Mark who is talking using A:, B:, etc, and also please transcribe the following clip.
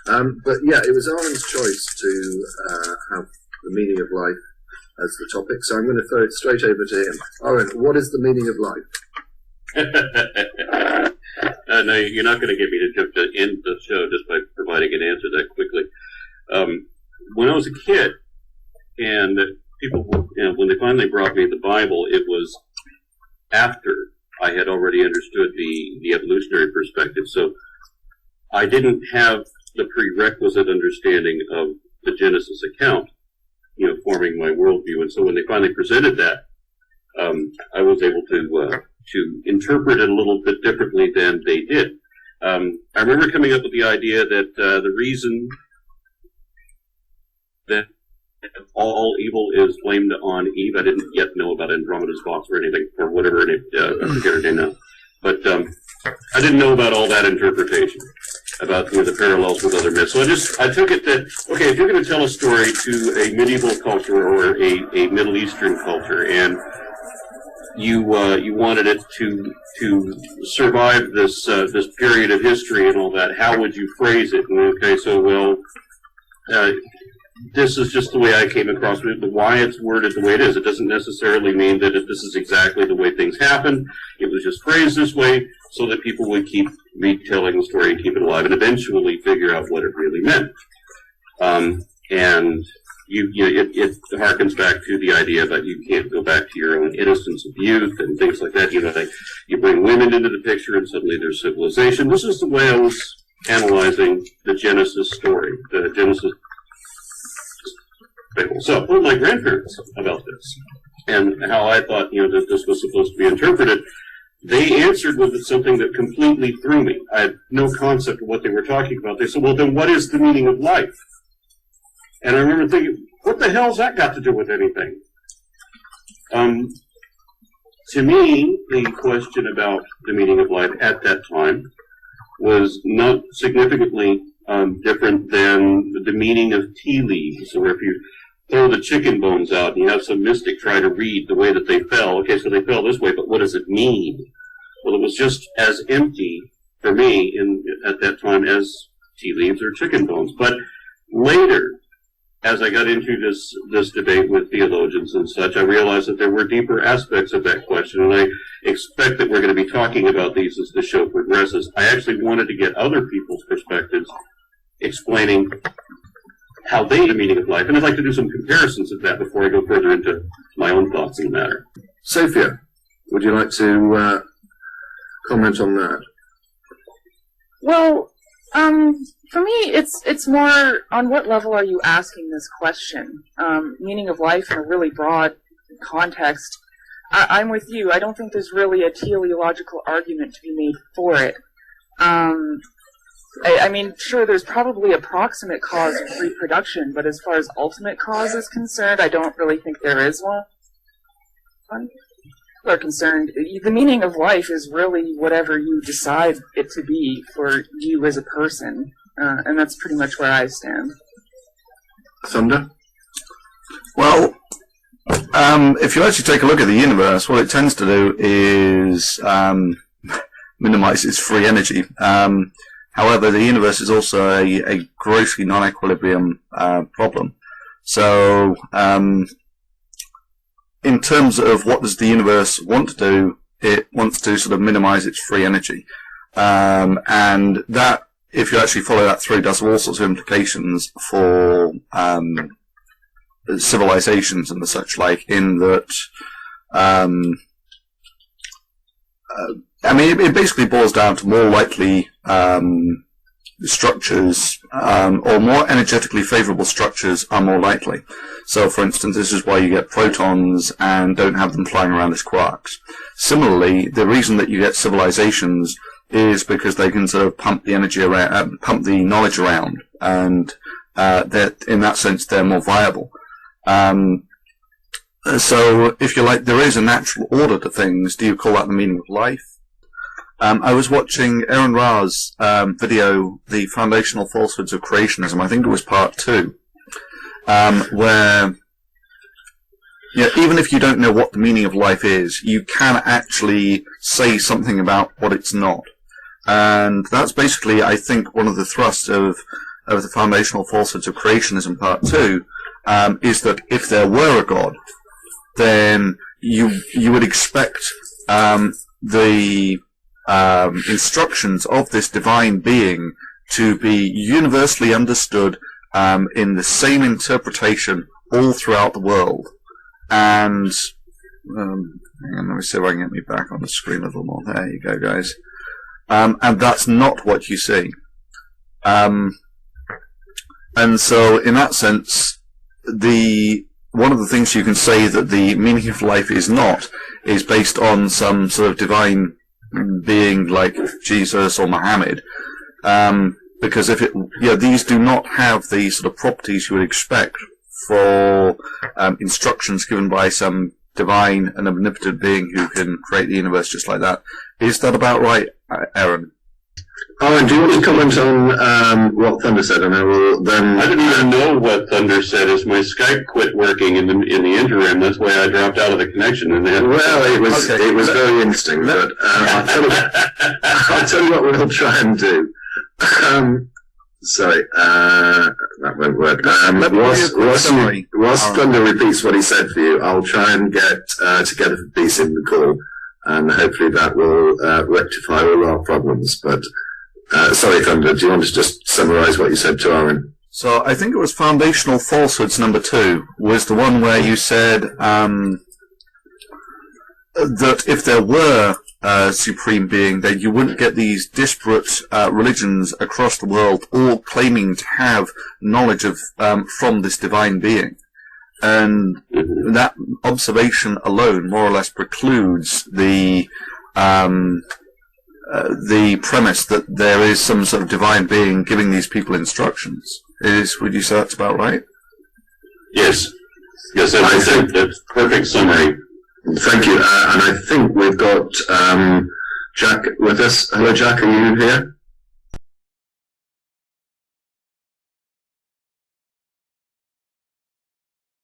A: But yeah, it was Aaron's choice to have the meaning of life as the topic, so I'm going to throw it straight over to him. Aaron, what is the meaning of life?
B: No, you're not going to get me to jump to end the show just by providing an answer that quickly. When I was a kid, and people, when they finally brought me the Bible, it was after I had already understood the evolutionary perspective. So I didn't have the prerequisite understanding of the Genesis account, forming my worldview. And so when they finally presented that, I was able to interpret it a little bit differently than they did. I remember coming up with the idea that the reason that all evil is blamed on Eve, I didn't yet know about Andromeda's box or anything, or whatever I forget her name now. But I didn't know about all that interpretation, about the parallels with other myths. So I took it that, okay, if you're going to tell a story to a medieval culture or a Middle Eastern culture, and you wanted it to survive this period of history and all that, how would you phrase it? And okay, so this is just the way I came across it. The why it's worded the way it is. It doesn't necessarily mean that this is exactly the way things happen. It was just phrased this way so that people would keep retelling the story and keep it alive and eventually figure out what it really meant. And it harkens back to the idea that you can't go back to your own innocence of youth and things like that. You bring women into the picture and suddenly there's civilization. This is the way I was analyzing the Genesis story, the Genesis. So I told my grandparents about this and how I thought that this was supposed to be interpreted. They answered with something that completely threw me. I had no concept of what they were talking about. They said, well, then what is the meaning of life? And I remember thinking, what the hell's that got to do with anything? To me, the question about the meaning of life at that time was not significantly different than the meaning of tea leaves, or if you throw the chicken bones out and you have some mystic try to read the way that they fell. Okay, so they fell this way, but what does it mean? Well, it was just as empty for me at that time as tea leaves or chicken bones. But later, as I got into this debate with theologians and such, I realized that there were deeper aspects of that question, and I expect that we're going to be talking about these as the show progresses. I actually wanted to get other people's perspectives explaining how they see the meaning of life, and I'd like to do some comparisons of that before I go further into my own thoughts on the matter.
A: Sophia, would you like to comment on that?
C: Well, for me, it's more on what level are you asking this question? Meaning of life in a really broad context. I'm with you. I don't think there's really a teleological argument to be made for it. I mean, sure, there's probably a proximate cause of reproduction, but as far as ultimate cause is concerned, I don't really think there is one. People are concerned. The meaning of life is really whatever you decide it to be for you as a person, and that's pretty much where I stand.
A: Thunder?
D: Well, if you actually take a look at the universe, what it tends to do is minimize its free energy. However, the universe is also a grossly non-equilibrium problem. So, in terms of what does the universe want to do, it wants to sort of minimize its free energy. And that, if you actually follow that through, does all sorts of implications for civilizations and the such like, in that I mean, it basically boils down to more likely structures, or more energetically favorable structures are more likely. So, for instance, this is why you get protons and don't have them flying around as quarks. Similarly, the reason that you get civilizations is because they can sort of pump the energy around, pump the knowledge around, and that in that sense they're more viable. So, if you like, there is a natural order to things. Do you call that the meaning of life? I was watching Aaron Ra's video, The Foundational Falsehoods of Creationism. I think it was part 2, where even if you don't know what the meaning of life is, you can actually say something about what it's not. And that's basically, I think, one of the thrusts of of the foundational falsehoods of creationism, part 2, is that if there were a God, then you would expect the instructions of this divine being to be universally understood in the same interpretation all throughout the world. And hang on, let me see if I can get me back on the screen a little more. There you go, guys. And that's not what you see. And so, in that sense, one of the things you can say that the meaning of life is not is based on some sort of divine being like Jesus or Muhammad. Because these do not have the sort of properties you would expect for instructions given by some divine and omnipotent being who can create the universe just like that. Is that about right, Aaron?
A: Owen, do you want to comment on what Thunder said, and I will then...
B: I didn't even know what Thunder said as my Skype quit working in the interim. That's why I dropped out of the connection. And
A: it was very interesting, but I'll tell you what we'll try and do. Sorry, that won't work. Whilst Thunder repeats what he said for you, I'll try and get together for peace in the call, and hopefully that will rectify all our problems. But sorry, Thunder, do you want to just summarise what you said to Aaron?
D: So I think it was foundational falsehoods number 2 was the one where you said that if there were a supreme being, then you wouldn't get these disparate religions across the world all claiming to have knowledge of from this divine being. And that observation alone more or less precludes the premise that there is some sort of divine being giving these people instructions. Would you say that's about right?
B: Yes. Yes, I think that's a perfect summary.
A: Thank you. And I think we've got Jack with us. Hello, Jack. Are you here?